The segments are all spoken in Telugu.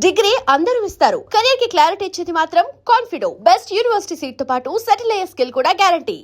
డిగ్రీ అందరూ ఇస్తారు, కెరీర్ కి క్లారిటీ ఇచ్చేది మాత్రం కాన్ఫిడో. బెస్ట్ యూనివర్సిటీ సీట్ తో పాటు సెటిల్ అయ్యే స్కిల్ కూడా గ్యారంటీ.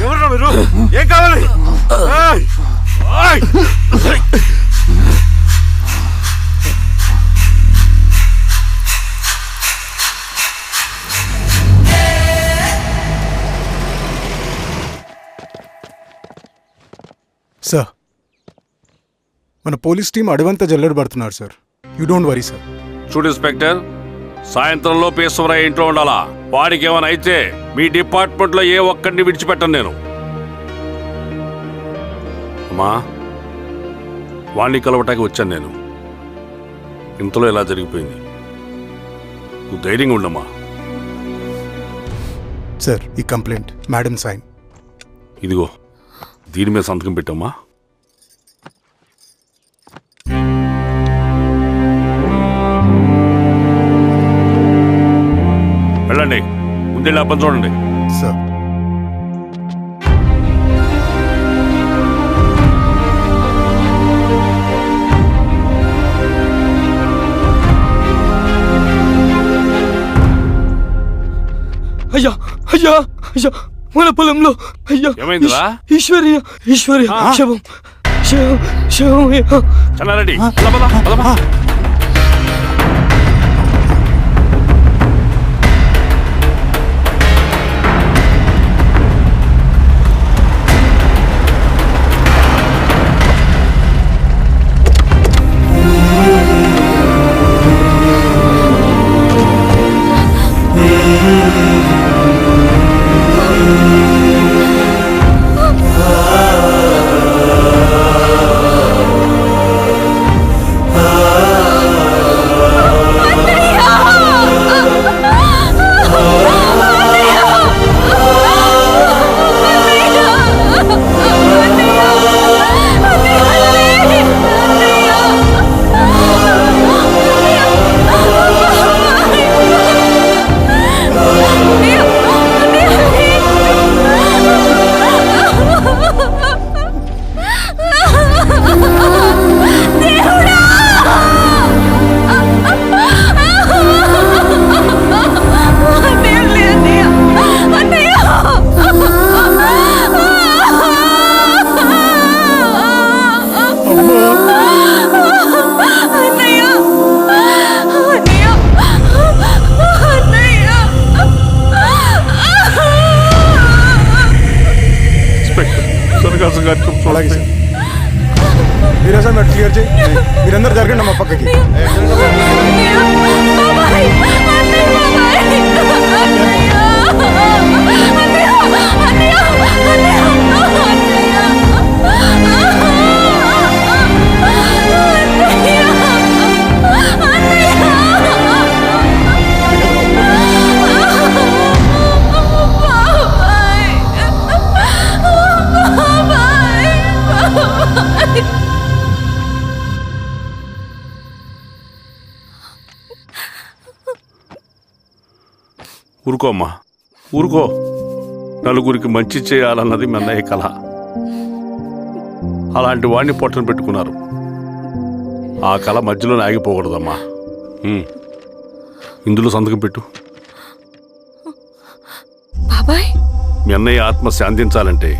ఎవరు మీరు? ఏం కావాలి? సార్, మన పోలీస్ టీం అడవంతా జల్లెడ పడుతున్నారు sir. You don't worry sir. చూడు ఇన్స్పెక్టర్, సాయంత్రంలో పేశ్వరయ్య ఇంట్లో ఉండాలా. వాడికి ఏమైనా అయితే మీ డిపార్ట్మెంట్ లో ఏ ఒక్కడిని విడిచిపెట్టను నేను. అమ్మా, వాణ్ణి కలవటానికి వచ్చాను నేను. ఇంతలో ఇలా జరిగిపోయింది. నువ్వు ధైర్యంగా ఉండమ్మా. సార్, ఈ కంప్లైంట్ మేడం సైన్. ఇదిగో, దీని మీద సంతకం పెట్టమ్మా. వెళ్ళండి, ముందెళ్ళి అబ్బని చూడండి. సార్, అయ్యా అయ్యా అయ్యా, మన పొలంలో అయ్యా. ఏమైందిరా? ఈశ్వర్య శవం శవం శవం. చల్లారెడ్డి, అలాగే సార్. మీరే సార్ క్లియర్ చేయి. మీరందరూ జరగండి మా పక్కకి. ఊరుకో అమ్మా, ఊరుకో. నలుగురికి మంచి చేయాలన్నది మీ అన్నయ్య కళ. అలాంటి వాడిని పొట్టను పెట్టుకున్నారు. ఆ కళ మధ్యలోనే ఆగిపోకూడదమ్మా. ఇందులో సంతకం పెట్టు. బాబాయ్, మీ అన్నయ్య ఆత్మ శాంతించాలంటే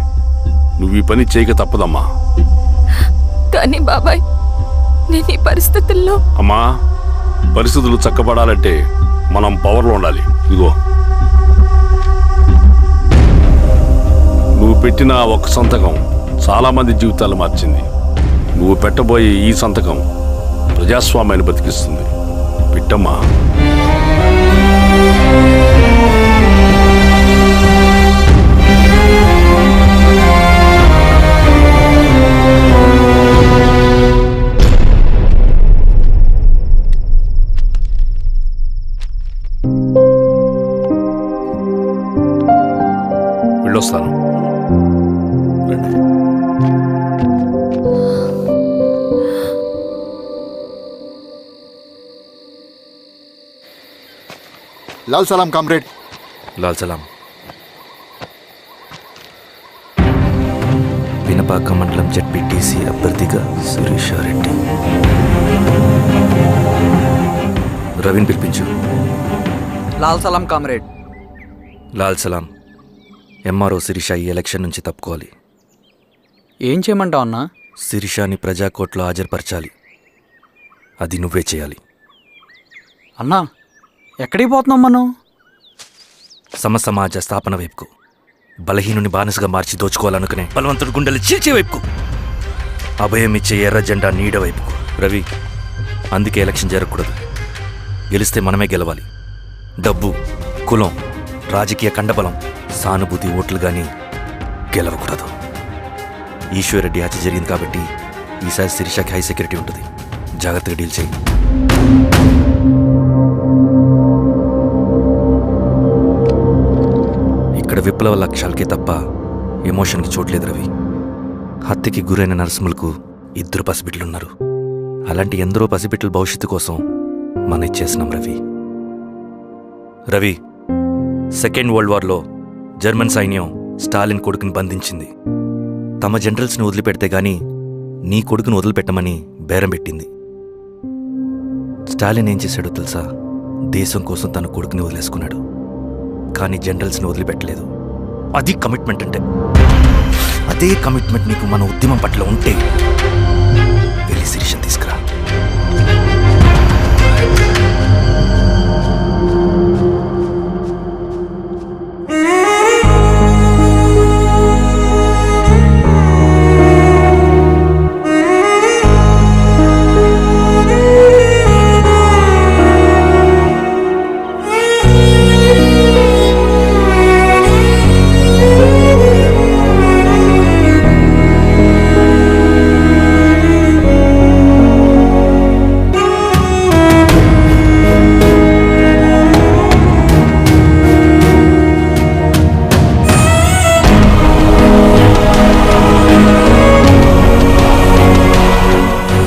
నువ్వు ఈ పని చేయక తప్పదమ్మా. కానీ బాబాయ్, నేను ఈ పరిస్థితుల్లో. అమ్మా, పరిస్థితులు చక్కబడాలంటే మనం పవర్లో ఉండాలి. ఇదిగో, నువ్వు పెట్టిన ఒక సంతకం చాలా మంది జీవితాలు మార్చింది. నువ్వు పెట్టబోయే ఈ సంతకం ప్రజాస్వామ్యాన్ని బతికిస్తుంది. పెట్టమ్మా. వెళ్ళొస్తాను. లాల్ సలాం కామ్రేడ్. లాల్ సలాం. పినపాక మండలం జెడ్పీటీసీ అభ్యర్థిగా శిరీషారెడ్డి. రవిని పిలిపించు. లాల్ సలాం కామ్రేడ్. లాల్ సలాం. ఎంఆర్ఓ శిరీష ఈ ఎలక్షన్ నుంచి తప్పుకోవాలి. ఏం చేయమంటావు అన్నా? శిరీషాని ప్రజాకోర్టులో హాజరుపరచాలి. అది నువ్వే చేయాలి. అన్నా ఎక్కడికి పోతున్నాం మనం? సమసమాజ స్థాపన వైపుకు. బలహీనుని బానిసగా మార్చి దోచుకోవాలనుకునే బలవంతుడి గుండెలు చీల్చే వైపుకు. అభయం ఇచ్చే ఎర్ర జెండా నీడ వైపుకు. రవి, అందుకే ఎలక్షన్ జరగకూడదు. గెలిస్తే మనమే గెలవాలి. డబ్బు, కులం, రాజకీయ కండబలం, సానుభూతి ఓట్లు గాని గెలవకూడదు. ఈశ్వర్రెడ్డి హత్య జరిగింది కాబట్టి ఈసారి శిరీషకి హై సెక్యూరిటీ ఉంటుంది. జాగ్రత్తగా డీల్ చేయి. ఇక్కడ విప్లవ లక్ష్యాలకే తప్ప ఎమోషన్కి చోట్లేదు రవి. హత్యకి గురైన నరసింహులకు 2 పసిబిడ్డలున్నారు. అలాంటి ఎందరో పసిబిడ్డల భవిష్యత్తు కోసం మనం ఇచ్చేసినాం రవి. రవి, సెకండ్ వరల్డ్ వార్లో జర్మన్ సైన్యం స్టాలిన్ కొడుకుని బంధించింది. తమ జనరల్స్ని వదిలిపెడితే గాని నీ కొడుకును వదిలిపెట్టమని బేరం పెట్టింది. స్టాలిన్ ఏం చేశాడో తెలుసా? దేశం కోసం తన కొడుకుని వదిలేసుకున్నాడు. కానీ జనరల్స్ని వదిలిపెట్టలేదు. అది కమిట్మెంట్ అంటే. అదే కమిట్మెంట్ నీకు మన ఉద్యమం పట్ల ఉంటే వెళ్ళి శిరీషను తీసుకురా.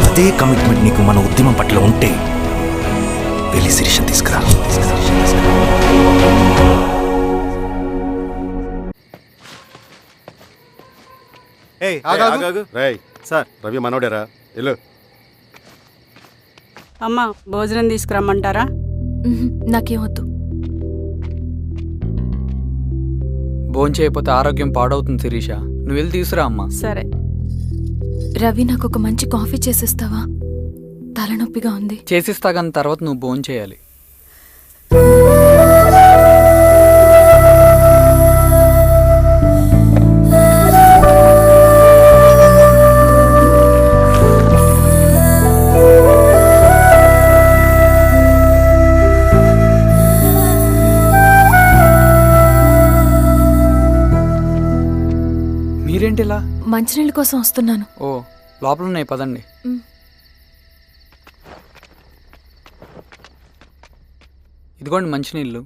అదే కమిట్మెంట్ నీకు మన ఉద్యమం పట్ల ఉంటే వెళ్ళి శిరీషను తీసుకురా. సార్, రవి మనోడేరా? వెళ్ళు. అమ్మా, భోజనం తీసుకురమ్మంటారా? నాకేం వద్దు. భోంచేయకపోతే ఆరోగ్యం పాడవుతుంది శిరీష. నువ్వు వెళ్ళి తీసురా అమ్మా. సరే. రవి, నాకు ఒక మంచి కాఫీ చేసిస్తావా? తలనొప్పిగా ఉంది. చేసిస్తా కానీ తర్వాత నువ్వు భోంచేయాలి. మీరేంటిలా? మంచినీళ్ళ కోసం వస్తున్నాను. ఓ, లోపల ఉన్నాయి, పదండి. ఇదిగోండి మంచినీళ్ళు.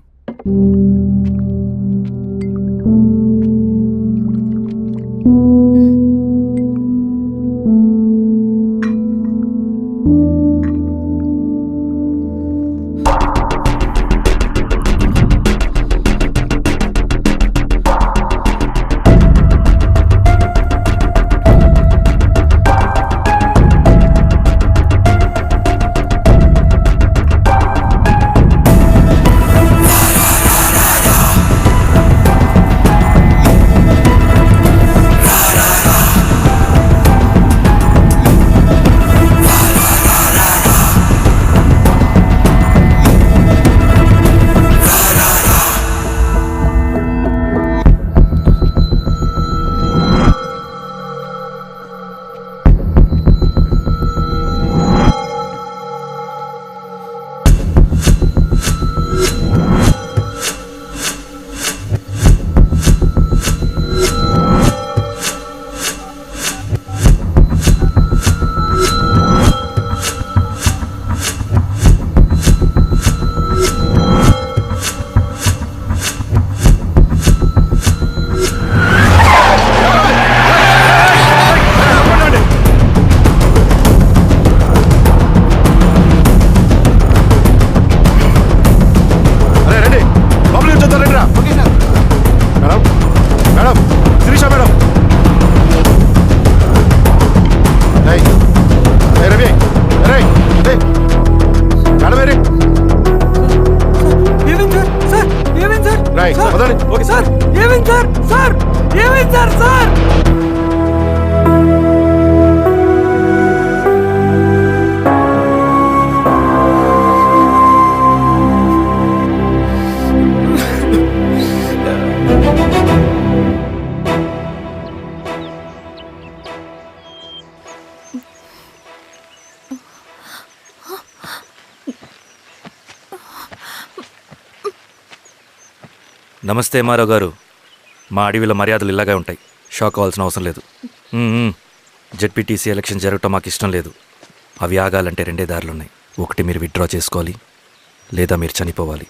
Okay sir. ఏమైంది సార్? సార్ ఏమైంది సార్? సార్ నమస్తే మారావు గారు. మా అడవిలో మర్యాదలు ఇలాగే ఉంటాయి. షాక్ అవ్వాల్సిన అవసరం లేదు. జెడ్పీటీసీ ఎలక్షన్ జరగటం మాకు ఇష్టం లేదు. అవి ఆగాలంటే 2 దారులున్నాయి. ఒకటి మీరు విత్డ్రా చేసుకోవాలి, లేదా మీరు చనిపోవాలి.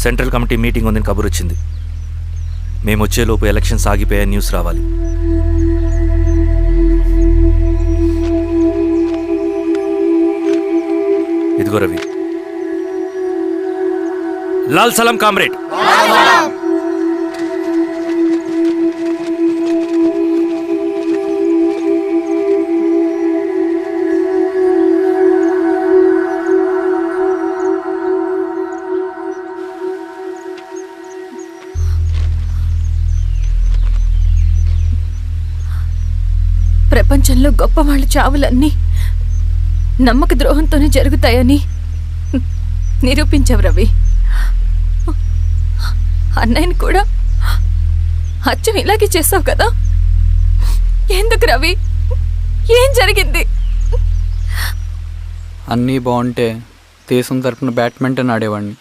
సెంట్రల్ కమిటీ మీటింగ్ ఉందని కబురు వచ్చింది. మేము వచ్చేలోపు ఎలక్షన్స్ ఆగిపోయే న్యూస్ రావాలి. ఇదిగో రవి. లాల్ సలాం కామ్రేడ్. ప్రపంచంలో గొప్పవాళ్ళ చావులన్నీ నమ్మక ద్రోహంతోనే జరుగుతాయని నిరూపించావు రవి. అన్నయ్యని కూడా అచ్చం ఇలాగే చేస్తావు కదా? ఎందుకు రవి? ఏం జరిగింది? అన్నీ బాగుంటే దేశం తరపున బ్యాడ్మింటన్ ఆడేవాడిని.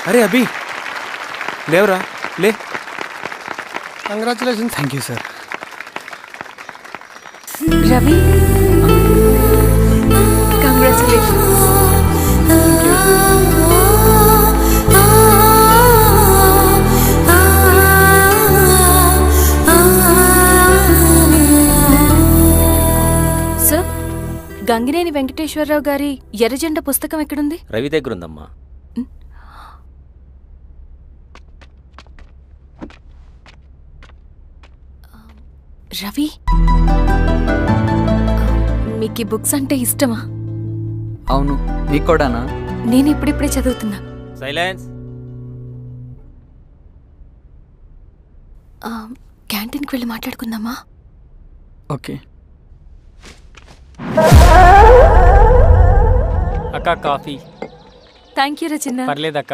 అరే అభి, లేవరా, లే. Congratulation. Thank you sir. Ravi, congratulation. Sir, Gangineni Venkateswararao గారి ఎర్రజెండ పుస్తకం ఎక్కడుంది? రవి దగ్గర ఉందమ్మా. రవి, మీకు ఈ బుక్స్ అంటే ఇష్టమా? అవును, నీకు కూడానా? నేను ఇప్పుడిప్పుడే చదువుతున్నా. సైలెన్స్. క్యాంటీన్కి వెళ్ళి మాట్లాడుకుందామా? ఓకే. అక్క కాఫీ. థ్యాంక్ యూ రచన. పర్లేదక్క.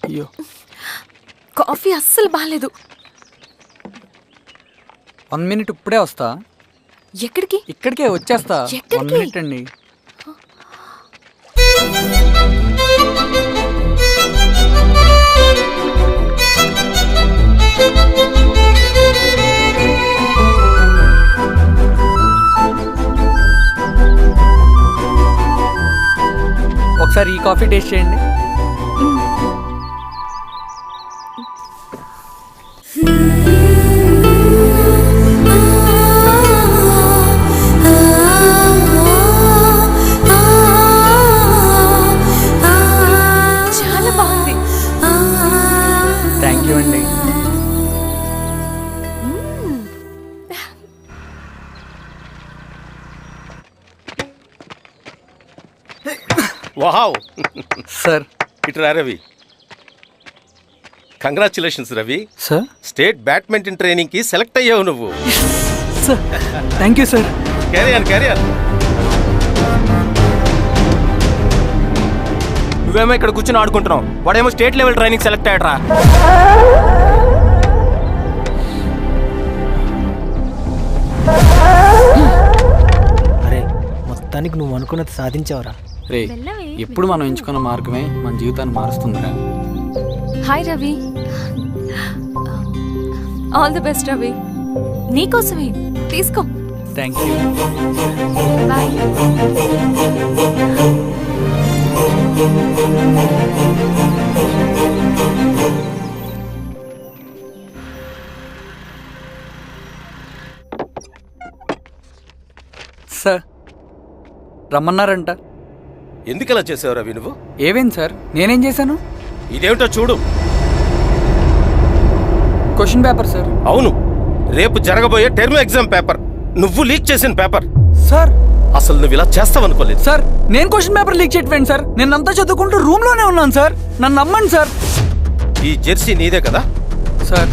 అయ్యో, కాఫీ అస్సలు బాగాలేదు. 1 minute ఇప్పుడే వస్తా. ఎక్కడికి? ఇక్కడికే వచ్చేస్తా. 1 minute అండి. ఒకసారి ఈ కాఫీ టేస్ట్ చేయండి. చాలా బాగుంది. థ్యాంక్ యూ అండి. Wow sir. ఇట్రా Ravi. Congratulations Ravi, sir. State badminton training కి సెలెక్ట్ అయ్యావు నువ్వు. Sir thank you sir. Career. నువ్వేమో ఇక్కడ కూర్చొని ఆడుకుంటున్నావు, వాడేమో స్టేట్ లెవెల్ ట్రైనింగ్ సెలెక్ట్ అయ్యాడ్రా. అరే మొత్తానికి నువ్వు అనుకున్నది సాధించావురా. రే ఎప్పుడు మనం ఎంచుకున్న మార్గమే మన జీవితాన్ని మారుస్తుందిరా. Hi Ravi. All the best Ravi. నీకోసమే తీసుకో. Thank you. బాయ్. సార్ రమ్మన్నారంట. ఎందుకు అలా చేసావు రవి నువ్వు? ఏవేం సార్, నేనేం చేశాను? ఇదేమిటో చూడు. Question paper sir. అవును, రేపు జరగబోయే టర్మ్ ఎగ్జామ్ పేపర్. నువ్వు లీక్ చేసిన పేపర్. సార్ అసలు నువ్వు ఇలా చేస్తావనుకోలేదు. సార్ నేను క్వశ్చన్ పేపర్ లీక్ చేయట్లేండి సార్. నేనంతా చదువుకుంటూ రూమ్ లోనే ఉన్నాను సార్. నన్ను నమ్మండి సార్. ఈ జెర్సీ నీదే కదా? సార్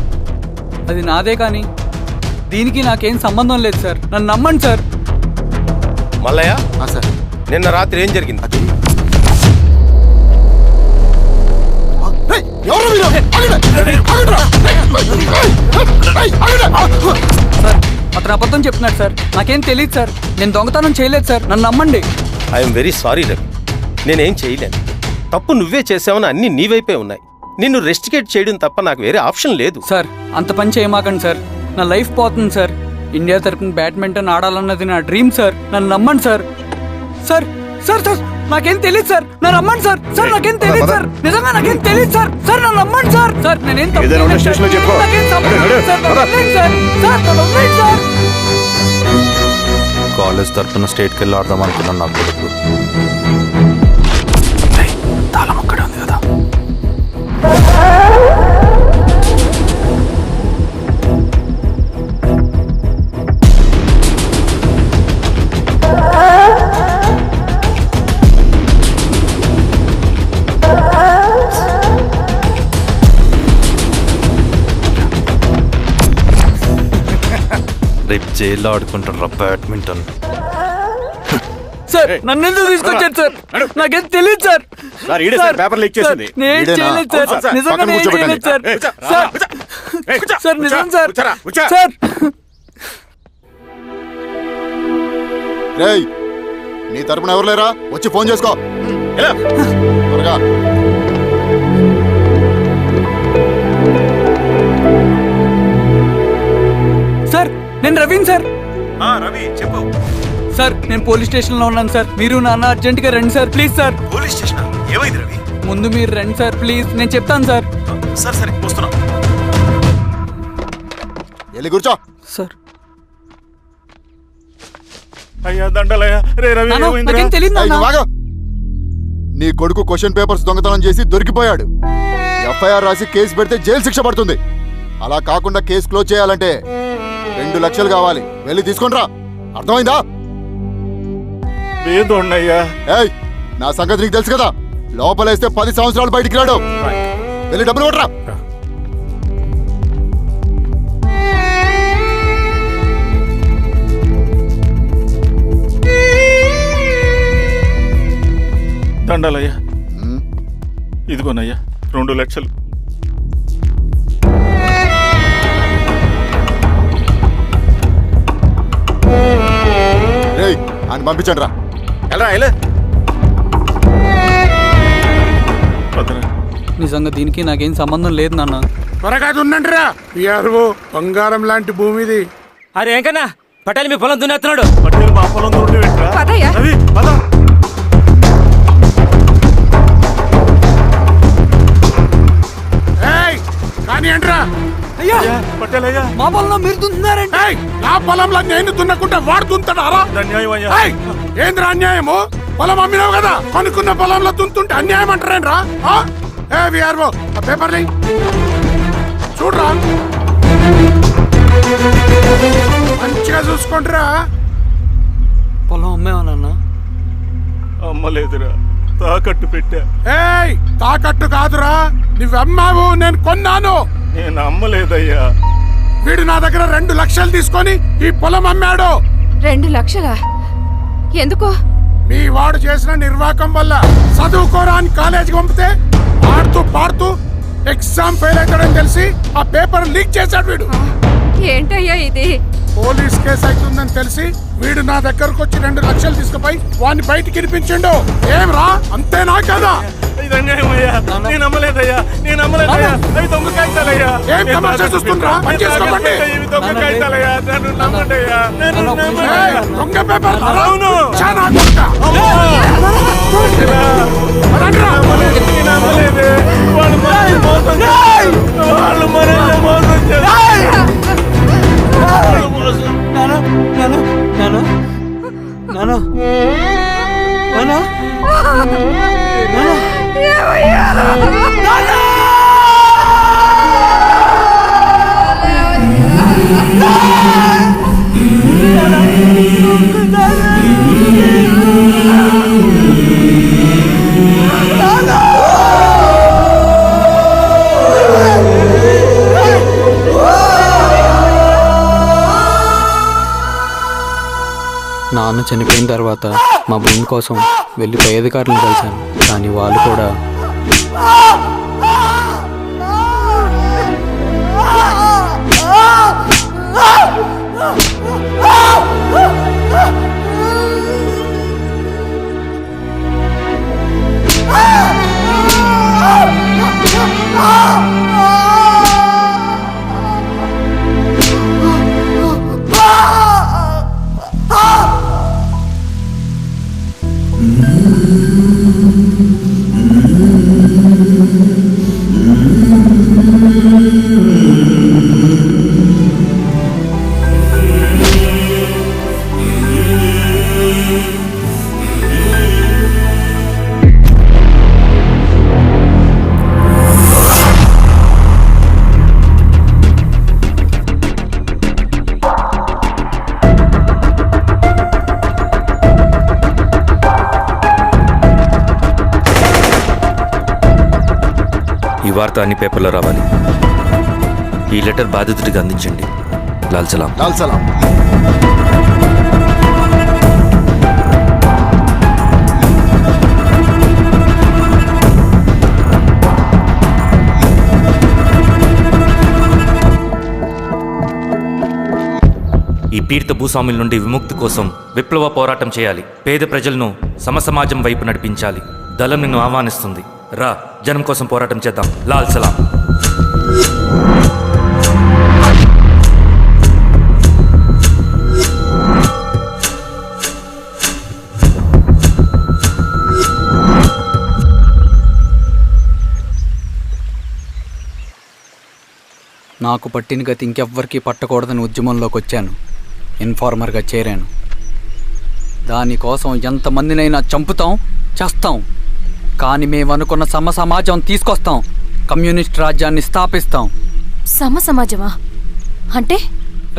అది నాదే, కానీ దీనికి నాకేం సంబంధం లేదు సార్. నన్ను నమ్మండి సార్. మల్లయ్య, సార్ నిన్న రాత్రి ఏం జరిగింది? సార్ అతను అబద్ధం చెప్తున్నాడు సార్. నాకేం తెలియదు సార్. నేను దొంగతనం చేయలేదు సార్. నన్ను నమ్మండి. ఐఎమ్ వెరీ సారీ రవి, నేనేం చేయలేను. తప్పు నువ్వే చేసావని అన్ని నీ వైపే ఉన్నాయి. నిన్ను రెస్టికేట్ చేయడం తప్ప నాకు వేరే ఆప్షన్ లేదు. సార్ అంత పని చేయమాకండి సార్. నా లైఫ్ పోతుంది సార్. ఇండియా తరపున బ్యాడ్మింటన్ ఆడాలన్నది నా డ్రీమ్ సార్. నన్ను నమ్మండి సార్. సార్ సార్ సార్ నాకేం తెలియదు సార్. నన్ను నమ్మండి సార్. సార్ నాకేం తెలియదు సార్. నిజంగా నాకేం తెలియదు సార్. సార్ నన్ను నమ్మండి సార్. సార్ నేనేం తప్పు చేయలేదు సార్. నాకేం సంబంధం లేదు సార్. నన్ను వదిలేయండి సార్. సార్ నన్ను వదిలేయండి సార్. కాలేజ్ తరఫున స్టేట్కి వెళ్ళి ఆడదాం అనుకున్నాను. నా కొడుకు తాళం అక్కడే ఉంది కదా. రేపు జైల్లో ఆడుకుంటారా బ్యాడ్మింటన్? సార్ నన్ను ఎందుకు తీసుకొచ్చారు సార్? నాకేం తెలియదు సార్. పేపర్ లీక్ చేసింది. నేను చేయలేదు సార్. నిజంగా నేను చేయలేదు సార్. సార్ నిజం సార్. సార్ రేయ్, నీ తరపున ఎవరు లేరా? వచ్చి ఫోన్ చేసుకో త్వరగా. సార్ నేను రవీన్ సార్. రవి చెప్పు. సార్ నేను పోలీస్ స్టేషన్ లో ఉన్నాను సార్. మీరు నాన్న అర్జెంట్ గా రండి sir please sir. Police station ఏమైంది రవి? ముందు మీరు రండి సార్ ప్లీజ్. నేను చెప్తాను సార్. సరే వస్తున్నా. వెళ్ళి కూర్చో. సార్ అయ్యా దండలయ్యా. రే రవి, నాకేం తెలియదు ఏయ్, నాన్న. నువ్వు ఆగు. నీ కొడుకు క్వశ్చన్ పేపర్స్ దొంగతనం చేసి దొరికిపోయాడు. ఎఫ్ఐఆర్ రాసి కేసు పెడితే జైలు శిక్ష పడుతుంది. అలా కాకుండా కేసు క్లోజ్ చేయాలంటే 2 లక్షలు కావాలి. వెళ్ళి తీసుకుంట్రా. అర్థమైందా? ఏయ్, నా సంగతి నీకు తెలుసు కదా. లోపలేస్తే 10 సంవత్సరాలు బయటికి రాడు. వెళ్ళి డబ్బులు కొట్టరా. దండాలయ్యా. ఇదిగోనయ్యా 2 లక్షలు. రేయ్, అని పంపించండి రా. నిజంగా దీనికి నాకేం సంబంధం లేదు నాన్న. త్వరగా ఉండండి రా. బంగారం లాంటి భూమిది. అరే ఏంకన్నా పటేల్ మీ పొలం దున్నేస్తున్నాడు. పట్టేలు మా పొలం దున్నే పెట్టరా? రవి, పద. కానీ అంటరా అయ్యా పట్టేలయ్యా, మా పొలంలో మీరు దున్నుతున్నారంటే? నా పొలంలో నేను దున్నకుంటే వాడు దున్నుతాడా? అన్యాయం అయ్యా. ఏంద్రా అన్యాయము? పొలం అమ్మినావు కదా, కొనుక్కున్న పొలంలో దున్నుతుంటే అన్యాయం అంటారేంట్రా? విఆర్ఓ ఆ పేపర్ చూడరా, మంచిగా చూసుకుంటారా. పొలం అమ్మేవా నాన్న? అమ్మలేదురా, తాకట్టు పెట్టా. ఏయ్, తాకట్టు కాదురా, నువ్వమ్మావు, నేను కొన్నాను. నేను అమ్మలేదయ్యా. వీడు నా దగ్గర 2 లక్షలు తీసుకొని ఈ పొలం అమ్మాడు. 2 లక్షలా? ఎందుకో? మీ వాడు చేసిన నిర్వాకం వల్ల చదువుకోరా అని కాలేజీకి పంపితే ఆడుతూ పాడుతూ ఎగ్జామ్ ఫెయిల్ అవుతాడని తెలిసి ఆ పేపర్ లీక్ చేశాడు వీడు. ఏంటయ్యా ఇది? పోలీస్ కేసు అవుతుందని తెలిసి వీడు నా దగ్గరకు వచ్చి 2 లక్షలు తీసుకుపోయి వాడిని బయటికి ఇరిపించిండు. ఏం రా, అంతేనా కదా? ఏం తమాషా చూస్తుండ్రా? పని చేసుకోకండి. దొంగ పేపర్ చాలా దొంగ. నాన్న చనిపోయిన తర్వాత మా భూమి కోసం వెళ్ళి పై అధికారులను కలిశాను, కానీ వాళ్ళు కూడా ఈ వార్త అన్ని పేపర్లో రావాలి. ఈ లెటర్ బాధితుడికి అందించండి. లాల్ సలాం. లాల్ సలాం. ఈ పీడిత భూస్వాముల నుండి విముక్తి కోసం విప్లవ పోరాటం చేయాలి. పేద ప్రజలను సమసమాజం వైపు నడిపించాలి. దళం నిన్ను ఆహ్వానిస్తుంది. రా, జనం కోసం పోరాటం చేద్దాం. లాల్ సలాం. నాకు పట్టిన గతి ఇంకెవ్వరికీ పట్టకూడదని ఉద్యమంలోకి వచ్చాను. ఇన్ఫార్మర్గా చేరాను. దానికోసం ఎంతమందినైనా చంపుతాం, చేస్తాం. కానీ మేమనుకున్న సమాజం తీసుకొస్తాం. కమ్యూనిస్ట్ రాజ్యాన్ని స్థాపిస్తాం. సమాజమా అంటే?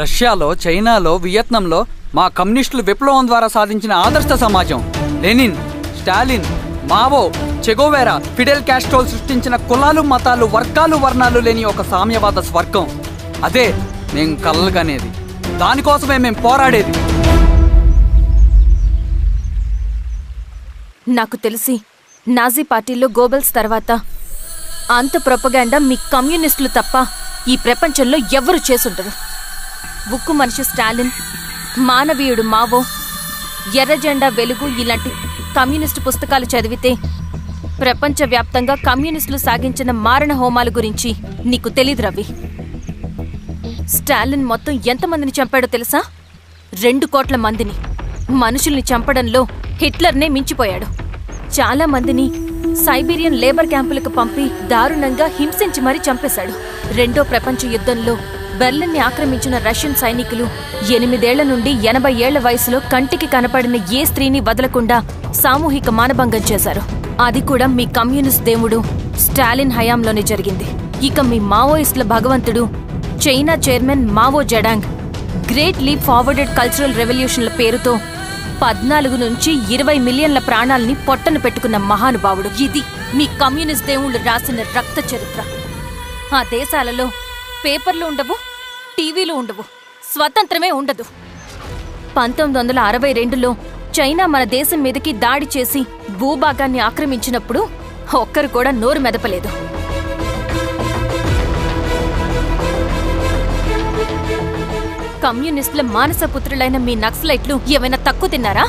రష్యాలో, చైనాలో, వియత్నంలో మా కమ్యూనిస్టులు విప్లవం ద్వారా సాధించిన ఆదర్శ సమాజం. Lenin, Stalin, Mao, Che Guevara, Fidel క్యాస్ట్రోల్ సృష్టించిన కులాలు, మతాలు, వర్గాలు, వర్ణాలు లేని ఒక సామ్యవాద స్వర్గం. అదే నేను కలలుగనేది. దానికోసమే మేము పోరాడేది. నాకు తెలిసి నాజీ పార్టీలో గోబెల్స్ తర్వాత అంత ప్రొపగాండా మీ కమ్యూనిస్టులు తప్ప ఈ ప్రపంచంలో ఎవ్వరూ చేసుంటారు. ఉక్కు మనిషి స్టాలిన్, మానవీయుడు మావో, ఎర్ర జెండా వెలుగు ఇలాంటి కమ్యూనిస్టు పుస్తకాలు చదివితే ప్రపంచవ్యాప్తంగా కమ్యూనిస్టులు సాగించిన మారణ హోమాల గురించి నీకు తెలీదు రవి. స్టాలిన్ మొత్తం ఎంతమందిని చంపాడో తెలుసా? 2 కోట్ల మందిని. మనుషుల్ని చంపడంలో హిట్లర్నే మించిపోయాడు. చాలా మందిని సైబీరియన్ లేబర్ క్యాంపులకు పంపి దారుణంగా హింసించి మరీ చంపేశాడు. 2వ ప్రపంచ యుద్ధంలో బెర్లిన్ని ఆక్రమించిన రష్యన్ సైనికులు 8 ఏళ్ల నుండి 80 ఏళ్ల వయసులో కంటికి కనపడిన ఏ స్త్రీని వదలకుండా సామూహిక మానభంగం చేశారు. అది కూడా మీ కమ్యూనిస్ట్ దేవుడు స్టాలిన్ హయాంలోనే జరిగింది. ఇక మీ మావోయిస్టుల భగవంతుడు China chairman Mao Zedong great leap forwarded cultural రెవల్యూషన్ల పేరుతో 14 నుంచి 20 మిలియన్ల ప్రాణాల్ని పొట్టను పెట్టుకున్న మహానుభావుడు. ఇది మీ కమ్యూనిస్ట్ దేవుళ్ళు రాసిన రక్త చరిత్ర. ఆ దేశాలలో పేపర్లు ఉండవు, టీవీలు ఉండవు, స్వతంత్రమే ఉండదు. 1962లో చైనా మన దేశం మీదకి దాడి చేసి భూభాగాన్ని ఆక్రమించినప్పుడు ఒక్కరు కూడా నోరు మెదపలేదు. కమ్యూనిస్టుల మానసపుత్రులైన మీ నక్సలైట్లు ఏమైనా తక్కువ తిన్నారా?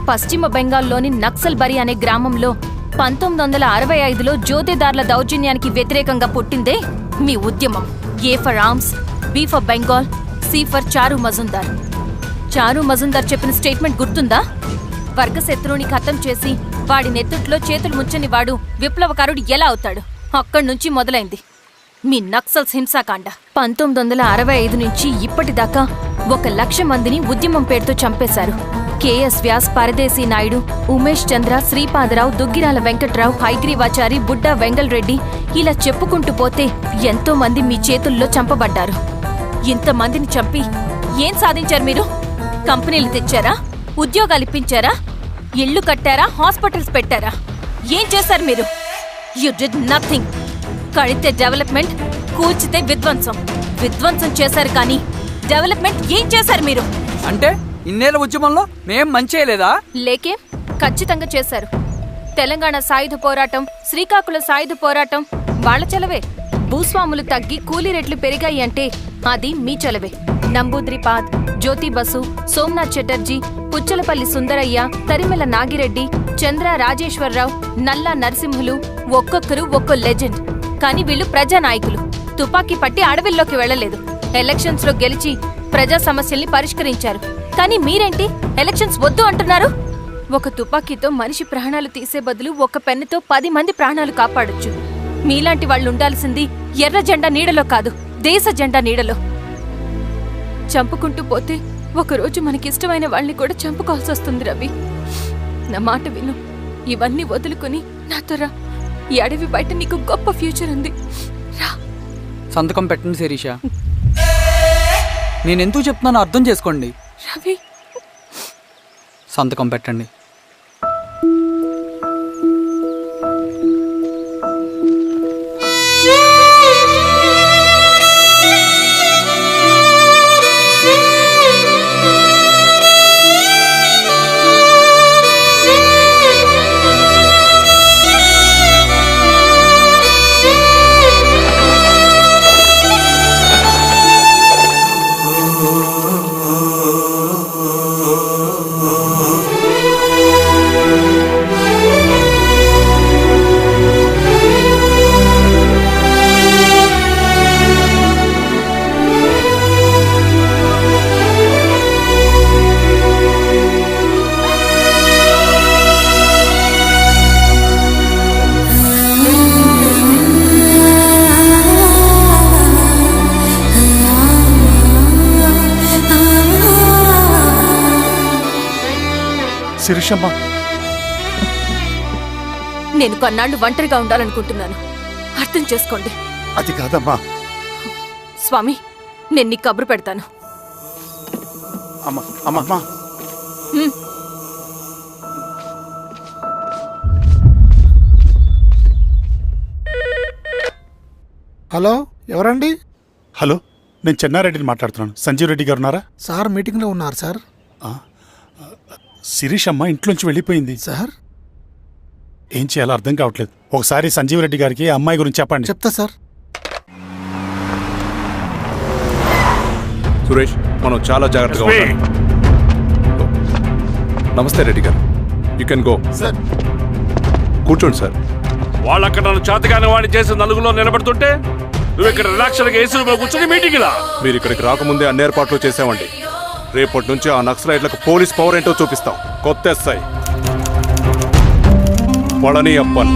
పశ్చిమ బెంగాల్లోని నక్సల్బరి అనే గ్రామంలో 1965లో జోతేదార్ల దౌర్జన్యానికి వ్యతిరేకంగా పుట్టిందే మీ ఉద్యమం. A for arms, B for Bengal, C for Charu Majumdar. చారు మజుందార్ చెప్పిన స్టేట్మెంట్ గుర్తుందా? వర్గశత్రువుని ఖతం చేసి వాడి నెత్తుట్లో చేతులు ముంచని వాడు విప్లవకారుడు ఎలా అవుతాడు? అక్కడి నుంచి మొదలైంది మీ నక్సల్స్ హింసాకాండ. 1965 నుంచి ఇప్పటిదాకా 1,00,000 మందిని ఉద్యమం పేరుతో చంపేశారు. కేఎస్ వ్యాస్, పరదేశీ నాయుడు, ఉమేష్ చంద్ర, శ్రీపాదరావు, దుగ్గిరాల వెంకట్రావు, హైగ్రీవాచారి, బుడ్డా వెంగల్ రెడ్డి, ఇలా చెప్పుకుంటూ పోతే ఎంతో మంది మీ చేతుల్లో చంపబడ్డారు. ఇంతమందిని చంపి ఏం సాధించారు మీరు? కంపెనీలు తెచ్చారా? ఉద్యోగాలు ఇప్పించారా? ఇళ్లు కట్టారా? హాస్పిటల్స్ పెట్టారా? ఏం చేశారు మీరు? You did nothing. కడితే డెవలప్మెంట్, కూల్చితే విధ్వంసం. విధ్వంసం చేశారు కానీ డెవలప్మెంట్ ఏం చేశారు మీరు? అంటే ఇన్నేళ్ల ఉద్యమంలో మేం మంచి చేయలేదా? లేకే, ఖచ్చితంగా చేశారు. తెలంగాణ సాయుధ పోరాటం, శ్రీకాకుళం సాయుధ పోరాటం వాళ్ల చలవే. భూస్వాములు తగ్గి కూలీ రేట్లు పెరిగాయి అంటే అది మీ చలవే. నంబూద్రిపాద్, జ్యోతి బసు, సోమనాథ్ చటర్జీ, పుచ్చలపల్లి సుందరయ్య, తరిమెల నాగిరెడ్డి, చంద్ర రాజేశ్వరరావు, నల్లా నరసింహులు ఒక్కొక్కరు ఒక్కో లెజెండ్. కానీ వీళ్ళు ప్రజానాయకులు. తుపాకీ పట్టి అడవిల్లోకి వెళ్లలేదు. ఎలక్షన్స్ లో గెలిచి ప్రజా సమస్యల్ని పరిష్కరించారు. కానీ మీరేంటి ఎలక్షన్స్ వద్దు అంటున్నారు? ఒక తుపాకీతో మనిషి ప్రాణాలు తీసే బదులు ఒక పెన్నుతో 10 మంది ప్రాణాలు కాపాడొచ్చు. మీలాంటి వాళ్ళు ఉండాల్సింది ఎర్ర జెండా నీడలో కాదు, దేశ జెండా నీడలో. చంపుకుంటూ పోతే ఒకరోజు మనకిష్టమైన వాళ్ళని కూడా చంపుకోవాల్సి వస్తుంది. రవి, నా మాట విను. ఇవన్నీ వదులుకుని నాతో రా. ఈ అడవి బయట నీకు గొప్ప ఫ్యూచర్ ఉంది. రా. సంతకం పెట్టండి శిరీష. నేనెందుకు చెప్తున్నానో అర్థం చేసుకోండి. రవి, సంతకం పెట్టండి. శిరీషమ్మ, నేను కొన్నాళ్ళు ఒంటరిగా ఉండాలనుకుంటున్నాను. అర్థం చేసుకోండి. అది కాదమ్మా. స్వామి, నేను నీకు కబురు పెడతాను. అమ్మా, హలో, ఎవరండి? హలో, నేను చెన్నారెడ్డిని మాట్లాడుతున్నాను. సంజీవ్ రెడ్డి గారు ఉన్నారా? సార్ మీటింగ్లో ఉన్నారు సార్. శిరీష్ అమ్మ ఇంట్లోంచి వెళ్ళిపోయింది సార్. ఏం చేయాలో అర్థం కావట్లేదు. ఒకసారి సంజీవ్ రెడ్డి గారికి అమ్మాయి గురించి చెప్పండి. చెప్తా సార్. సురేష్, మనం చాలా జాగ్రత్తగా ఉండాలి. నమస్తే రెడ్డి గారు, యూ కెన్ గో. సార్ కూర్చోండి సార్. వాళ్ళక్కడ నన్ను చేతగానే వాడిని చేసి నలుగులో నిలబడుతుంటే నువ్వు ఇక్కడ రిలాక్స్గా ఏసీలో కూర్చొని మీటింగ్ ఇలా. మీరు ఇక్కడికి రాకముందే అన్ని ఏర్పాట్లు చేసామండి. రేపటి నుంచి ఆ నక్సలైట్లకు పోలీస్ పవర్ ఏంటో చూపిస్తాం. కొత్త ఎస్ఐ పళని అప్పన్.